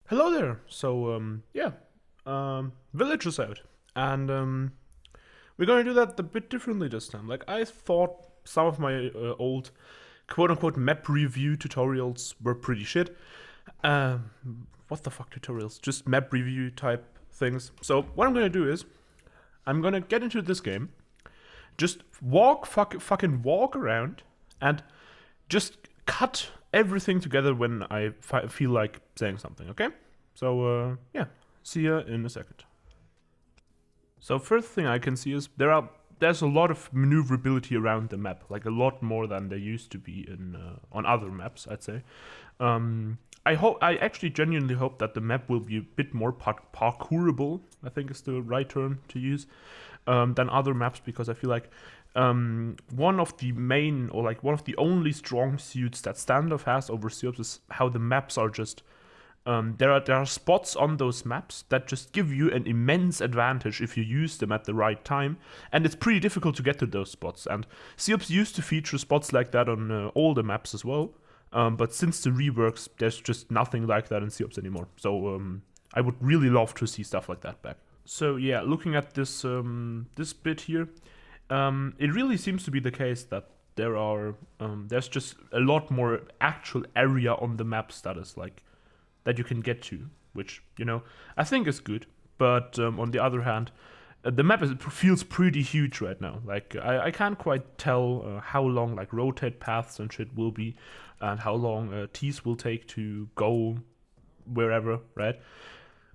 Hello there. Village is out, and we're gonna do that a bit differently this time. Like I thought, some of my old quote-unquote map review tutorials were pretty shit. What the fuck tutorials? Just map review type things. So what I'm gonna do is, I'm gonna get into this game, just fucking walk around, and just cut everything together when I feel like saying something, okay? So, yeah, see ya in a second. So first thing I can see is there's a lot of maneuverability around the map, like a lot more than there used to be in on other maps, I'd say. I actually genuinely hope that the map will be a bit more parkourable, I think is the right term to use, than other maps, because I feel like one of the main, or like one of the only strong suits that standoff has over Seops is how the maps are just there are spots on those maps that just give you an immense advantage if you use them at the right time, and it's pretty difficult to get to those spots. And Seops used to feature spots like that on all the maps as well, but since the reworks, there's just nothing like that in Seops anymore. So I would really love to see stuff like that back. So yeah, looking at this this bit here, it really seems to be the case that there's just a lot more actual area on the maps that is like that you can get to, which, you know, I think is good. But on the other hand, the map feels pretty huge right now. Like I can't quite tell how long like rotate paths and shit will be, and how long T's will take to go wherever, right?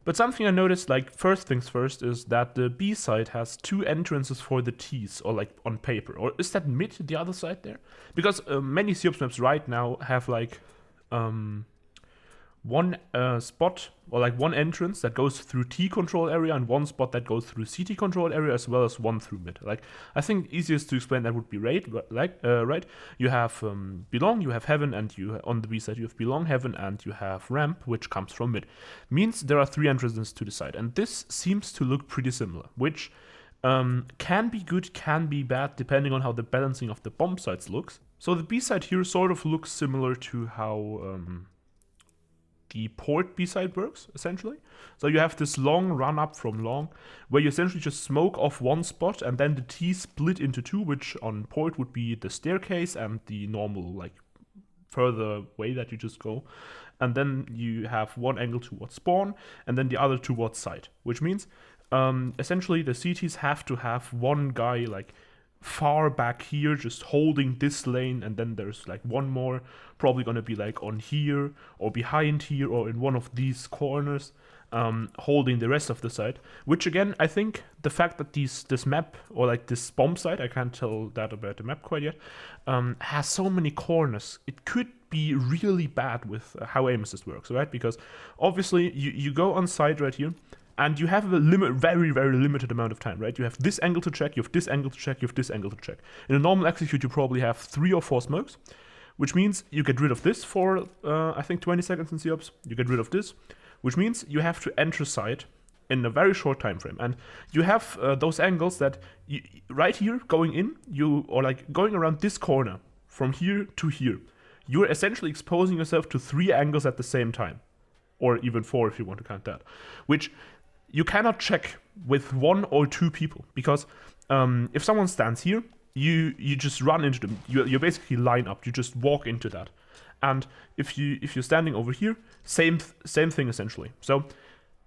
But something I noticed, like first things first, is that the B side has two entrances for the T's, or like on paper. Or is that mid, the other side there? Because many Seops maps right now have like one spot, or like one entrance that goes through T control area, and one spot that goes through CT control area, as well as one through mid. Like I think easiest to explain that would be right. You have belong, you have heaven, and you on the B side you have belong, heaven, and you have ramp, which comes from mid. Means there are three entrances to the side, and this seems to look pretty similar, which can be good, can be bad, depending on how the balancing of the bomb sides looks. So the B side here sort of looks similar to how the port B-side works, essentially. So you have this long run up from long, where you essentially just smoke off one spot, and then the T split into two, which on port would be the staircase and the normal, like, further way that you just go. And then you have one angle towards spawn, and then the other towards side, which means essentially the CTs have to have one guy, like, far back here just holding this lane, and then there's like one more probably gonna be like on here or behind here or in one of these corners, holding the rest of the side. Which again, I think the fact that this map, or like this bomb site, I can't tell that about the map quite yet, has so many corners, it could be really bad with how aim assist works, right? Because obviously you go on side right here, and you have a very, very limited amount of time, right? You have this angle to check, you have this angle to check, you have this angle to check. In a normal execute, you probably have 3 or 4 smokes, which means you get rid of this for, I think, 20 seconds in Seops. You get rid of this, which means you have to enter side in a very short time frame. And you have those angles that, right here, going in, or like going around this corner, from here to here, you're essentially exposing yourself to 3 angles at the same time. Or even 4 if you want to count that. Which you cannot check with 1 or 2 people, because if someone stands here, you just run into them. You basically line up. You just walk into that. And if you're standing over here, same thing essentially. So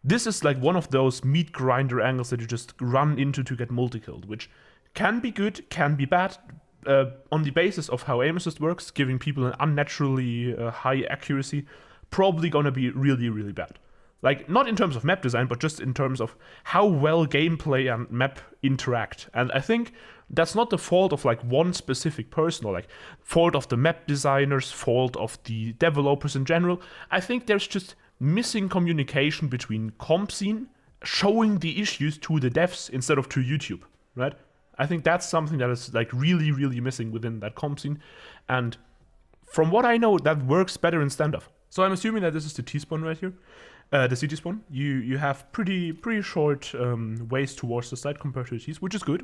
this is like one of those meat grinder angles that you just run into to get multi-killed, which can be good, can be bad, on the basis of how aim assist works, giving people an unnaturally high accuracy. Probably gonna be really, really bad. Like, not in terms of map design, but just in terms of how well gameplay and map interact. And I think that's not the fault of like one specific person, or like fault of the map designers, fault of the developers in general. I think there's just missing communication between comp scene showing the issues to the devs instead of to YouTube, right? I think that's something that is like really, really missing within that comp scene. And from what I know, that works better in standoff. So I'm assuming that this is the T-spawn right here. The city spawn, you have pretty short ways towards the side compared to the T's, which is good,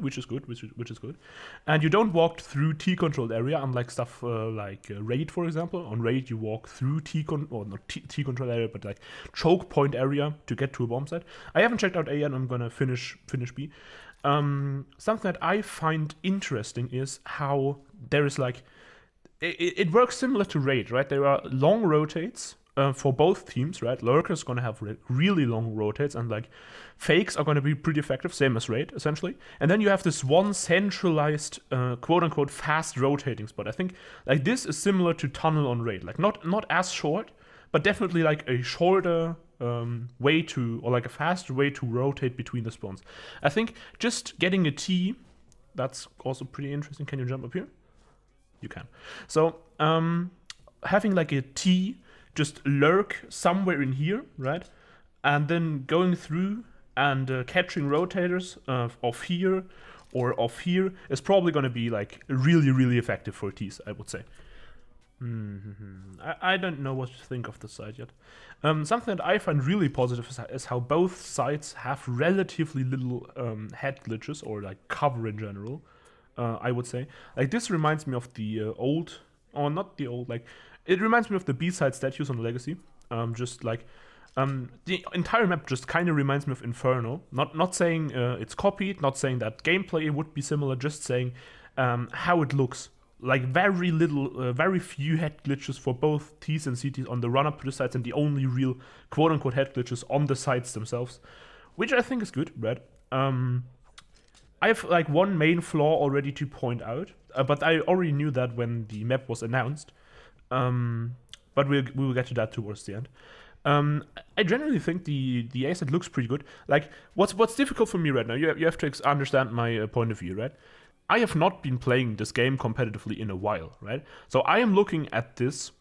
and you don't walk through T controlled area, unlike stuff like raid, for example. On raid, you walk through T controlled area, but like choke point area to get to a bomb site. I haven't checked out A yet. I'm gonna finish B. Something that I find interesting is how there is like it works similar to raid, right? There are long rotates. For both teams, right? Lurkers is going to have really long rotates, and like fakes are going to be pretty effective, same as raid, essentially. And then you have this one centralized, quote unquote, fast rotating spot. I think like this is similar to tunnel on raid, like not as short, but definitely like a shorter way to, or like a faster way to rotate between the spawns. I think just getting a T, that's also pretty interesting. Can you jump up here? You can. So having like a T just lurk somewhere in here, right? And then going through and catching rotators off here or off here is probably going to be like really effective for T's, I would say. I don't know what to think of the side yet. Something that I find really positive is how both sides have relatively little head glitches or like cover in general, I would say. Like this reminds me of the old, or not the old, like it reminds me of the B-side statues on Legacy. Just like the entire map just kind of reminds me of Inferno. Not saying it's copied, not saying that gameplay would be similar, just saying how it looks. Like very little, very few head glitches for both T's and CT's on the run-up to the sides, and the only real quote-unquote head glitches on the sides themselves, which I think is good, right? I have like one main flaw already to point out, but I already knew that when the map was announced. But we will get to that towards the end. I generally think the asset looks pretty good. Like what's difficult for me right now, you have to understand my point of view, right? I have not been playing this game competitively in a while, right? So I am looking at this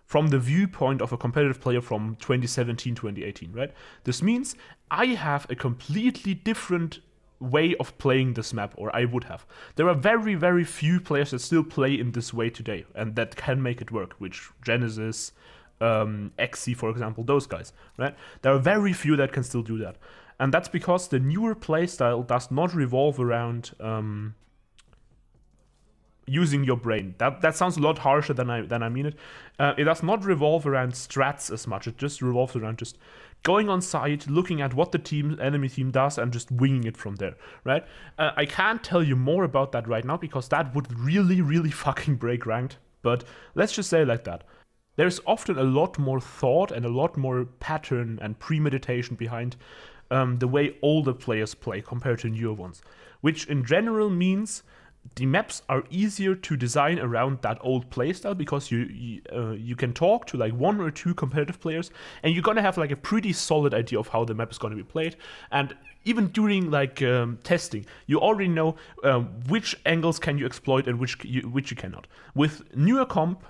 from the viewpoint of a competitive player from 2017, 2018, right? This means I have a completely different way of playing this map, or I would have. There are very few players that still play in this way today, and that can make it work, which Genesis, XC, for example, those guys, right? There are very few that can still do that. And that's because the newer playstyle does not revolve around using your brain. That sounds a lot harsher than I mean it. It does not revolve around strats as much. It just revolves around just going on site, looking at what the enemy team does, and just winging it from there, right? I can't tell you more about that right now because that would really fucking break ranked. But let's just say it like that. There's often a lot more thought and a lot more pattern and premeditation behind the way older players play compared to newer ones, which in general means the maps are easier to design around that old playstyle because you can talk to like one or two competitive players, and you're gonna have like a pretty solid idea of how the map is gonna be played. And even during like testing, you already know which angles can you exploit and which you cannot. With newer comp,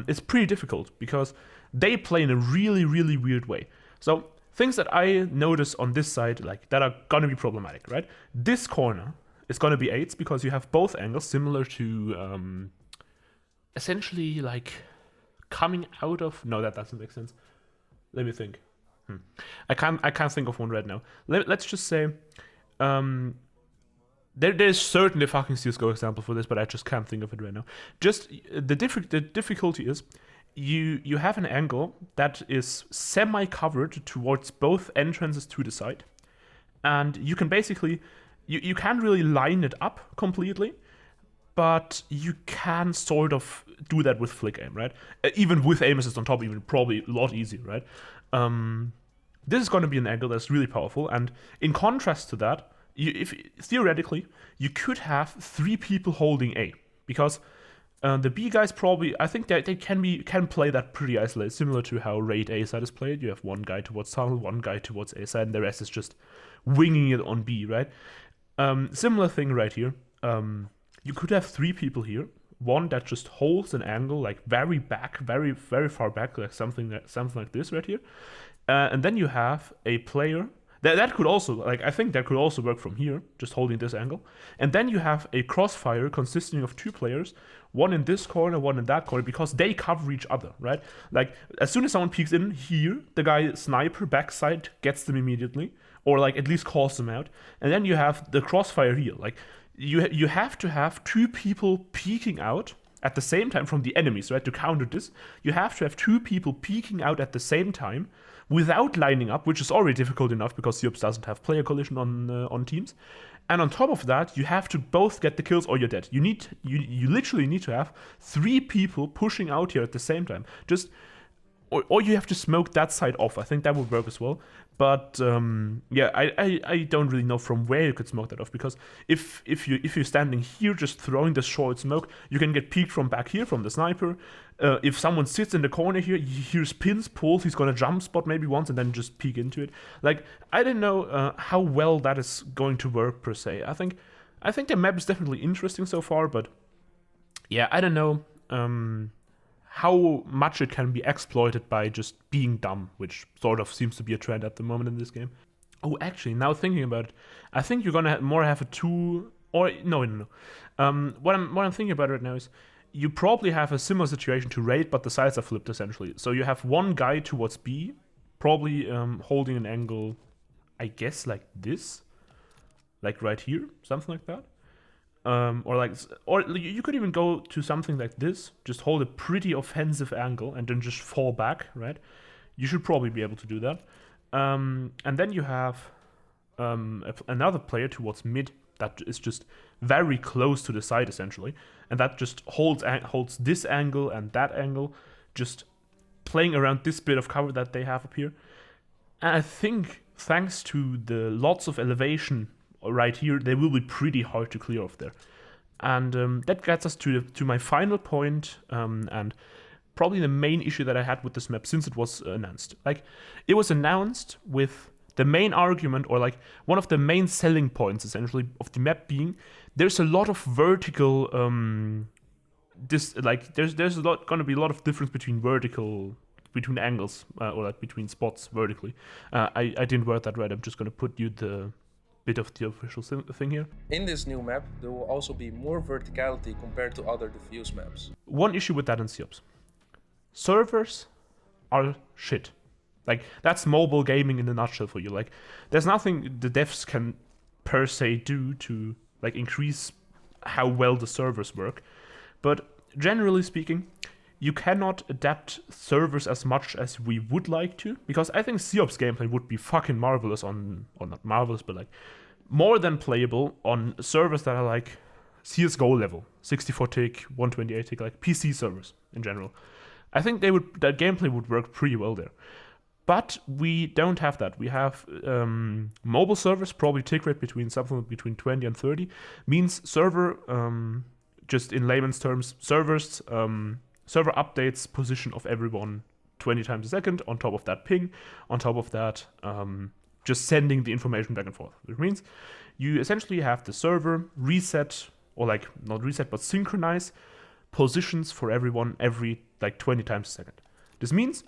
it's pretty difficult because they play in a really weird way. So things that I notice on this side, like that are gonna be problematic, right? This corner is going to be 8s because you have both angles similar to essentially like coming out of... No, that doesn't make sense. Let me think. I can't think of one right now. Let's just say there's certainly a fucking CSGO example for this, but I just can't think of it right now. Just the difficulty is you have an angle that is semi-covered towards both entrances to the site, and you can basically... You can't really line it up completely, but you can sort of do that with flick aim, right? Even with aim assist on top, even probably a lot easier, right? This is going to be an angle that's really powerful, and in contrast to that, theoretically, you could have 3 people holding A, because the B guys probably, I think they can play that pretty isolated, similar to how Raid A side is played. You have one guy towards tunnel, one guy towards A side, and the rest is just winging it on B, right? Similar thing right here. You could have 3 people here. One that just holds an angle like very back, very far back, like something like this right here. And then you have a player That could also, like, I think that could also work from here, just holding this angle. And then you have a crossfire consisting of 2 players, one in this corner, one in that corner, because they cover each other, right? Like, as soon as someone peeks in here, the guy sniper backside gets them immediately, or like at least calls them out. And then you have the crossfire here. Like, you have to have 2 people peeking out at the same time from the enemies, right? To counter this, you have to have 2 people peeking out at the same time without lining up, which is already difficult enough because Siops doesn't have player collision on teams. And on top of that, you have to both get the kills or you're dead. You literally need to have 3 people pushing out here at the same time. Or you have to smoke that side off. I think that would work as well. But yeah, I don't really know from where you could smoke that off, because if you're standing here just throwing the short smoke, you can get peeked from back here from the sniper. If someone sits in the corner here, he hears pins pulled, he's gonna jump spot maybe once and then just peek into it. Like, I don't know how well that is going to work per se. I think the map is definitely interesting so far, but yeah, I don't know how much it can be exploited by just being dumb, which sort of seems to be a trend at the moment in this game. Oh, actually, now thinking about it, I think you're gonna more have a 2 or no. What I'm thinking about right now is you probably have a similar situation to Raid, but the sides are flipped essentially. So you have one guy towards B, probably holding an angle, I guess like this, like right here, something like that. Or you could even go to something like this, just hold a pretty offensive angle and then just fall back, right? You should probably be able to do that. And then you have another player towards mid that is just very close to the side essentially, and that just holds this angle and that angle, just playing around this bit of cover that they have up here. And I think thanks to the lots of elevation right here, they will be pretty hard to clear off there. And that gets us to my final point, and probably the main issue that I had with this map since it was announced. Like, it was announced with the main argument, or like one of the main selling points essentially of the map being there's a lot of vertical there's gonna be a lot of difference between angles or like between spots vertically. I didn't word that right. I'm just gonna put you the bit of the official thing here. In this new map, there will also be more verticality compared to other diffuse maps. One issue with that in Siops: servers are shit. Like, that's mobile gaming in a nutshell for you. Like, there's nothing the devs can per se do to like increase how well the servers work. But generally speaking, you cannot adapt servers as much as we would like to, because I think Siops gameplay would be fucking marvelous or not marvelous, but like more than playable on servers that are like CSGO level, 64 tick, 128 tick, like PC servers in general. I think that gameplay would work pretty well there. But we don't have that. We have mobile servers, probably tick rate something between 20 and 30, means server, just in layman's terms, server updates position of everyone 20 times a second, on top of that ping, on top of that just sending the information back and forth. Which means you essentially have the server reset, or like not reset, but synchronize positions for everyone every like 20 times a second. This means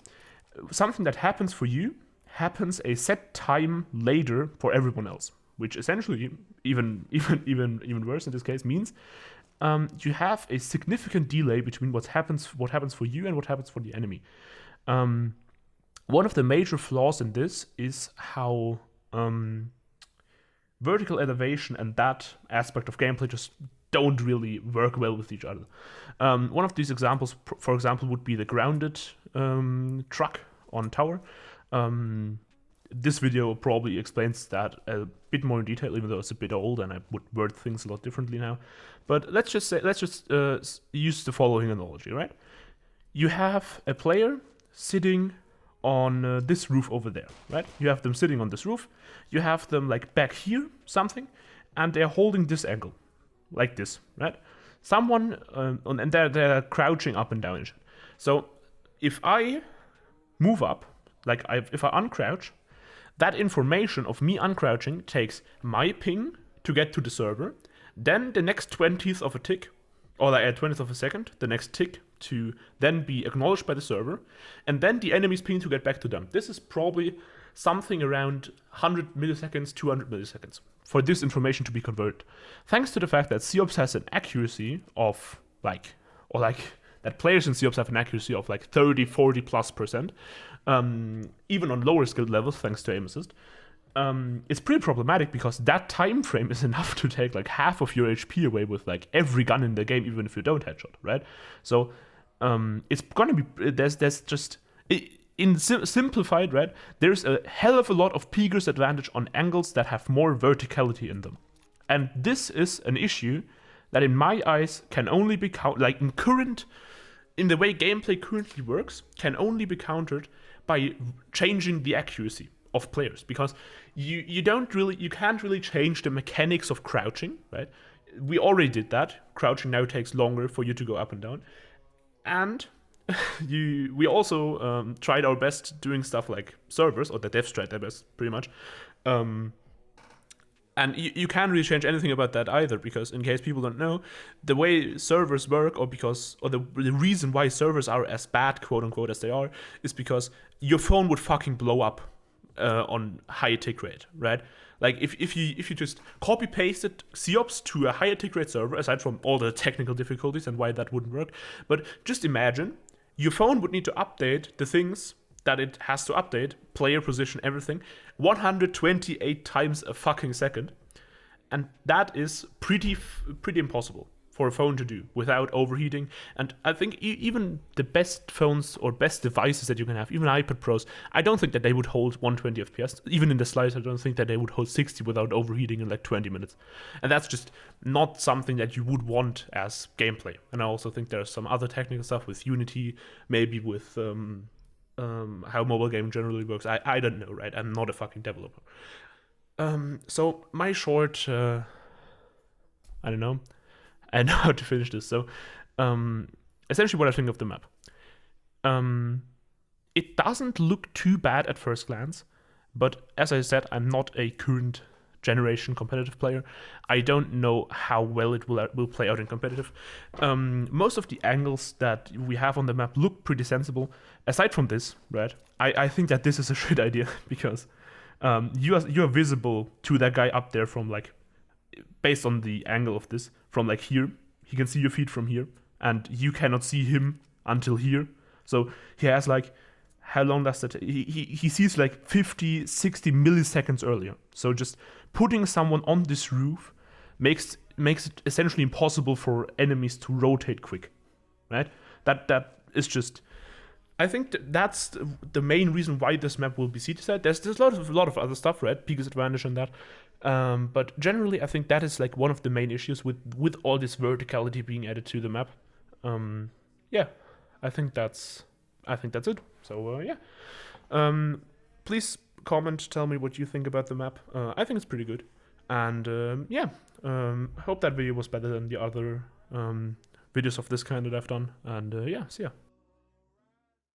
something that happens for you happens a set time later for everyone else, which essentially even worse in this case means you have a significant delay between what happens for you and what happens for the enemy. One of the major flaws in this is how vertical elevation and that aspect of gameplay just don't really work well with each other. One of these examples, for example, would be the grounded truck on tower. This video probably explains that a bit more in detail, even though it's a bit old and I would word things a lot differently now. But let's just use the following analogy, right? You have a player sitting on this roof over there, right? You have them sitting on this roof. You have them like back here, something, and they're holding this angle, like this, right? Someone, and they're crouching up and down and shit. So if I move up, like if I uncrouch, that information of me uncrouching takes my ping to get to the server, then the next 20th of a tick, or like a 20th of a second, the next tick to then be acknowledged by the server, and then the enemy's ping to get back to them. This is probably something around 100 milliseconds, 200 milliseconds for this information to be converted. Thanks to the fact that COPS has an accuracy of that players in COPS have an accuracy of like 30, 40 plus percent, even on lower skilled levels, thanks to aim assist. It's pretty problematic because that time frame is enough to take like half of your HP away with like every gun in the game, even if you don't headshot, right? So it's gonna be there's just simplified, right? There's a hell of a lot of Pigger's advantage on angles that have more verticality in them, and this is an issue that in my eyes can only be like in the way gameplay currently works, can only be countered by changing the accuracy of players, because you can't really change the mechanics of crouching, right? We already did that. Crouching now takes longer for you to go up and down, and we also tried our best doing stuff like servers, or the devs tried their best pretty much. And you can't really change anything about that either, because in case people don't know, the way servers work, or the reason why servers are as bad, quote unquote, as they are, is because your phone would fucking blow up on high tick rate, right? Like if you just copy pasted COPS to a higher tick rate server, aside from all the technical difficulties and why that wouldn't work, but just imagine your phone would need to update the things that it has to update, player position, everything, 128 times a fucking second. And that is pretty impossible for a phone to do without overheating. And I think even the best phones or best devices that you can have, even iPad Pros, I don't think that they would hold 120 FPS. Even in the slides, I don't think that they would hold 60 without overheating in like 20 minutes. And that's just not something that you would want as gameplay. And I also think there's some other technical stuff with Unity, maybe with how mobile game generally works. I don't know, right? I'm not a fucking developer. So my short, I don't know. I know how to finish this. So essentially what I think of the map. It doesn't look too bad at first glance, but as I said, I'm not a current generation competitive player. I don't know how well it will play out in competitive. Most of the angles that we have on the map look pretty sensible. Aside from this, right? I think that this is a shit idea because you are visible to that guy up there from like, based on the angle of this, from like here. He can see your feet from here, and you cannot see him until here. So he has like, how long does that? He sees like 50, 60 milliseconds earlier. So just putting someone on this roof makes it essentially impossible for enemies to rotate quick, right? That is just. I think that's the main reason why this map will be city-side. There's a lot of other stuff, right? Pig's advantage and that. But generally, I think that is like one of the main issues with all this verticality being added to the map. Yeah, I think that's it. So yeah, please comment, tell me what you think about the map. I think it's pretty good, and yeah, hope that video was better than the other videos of this kind that I've done. And yeah, see ya.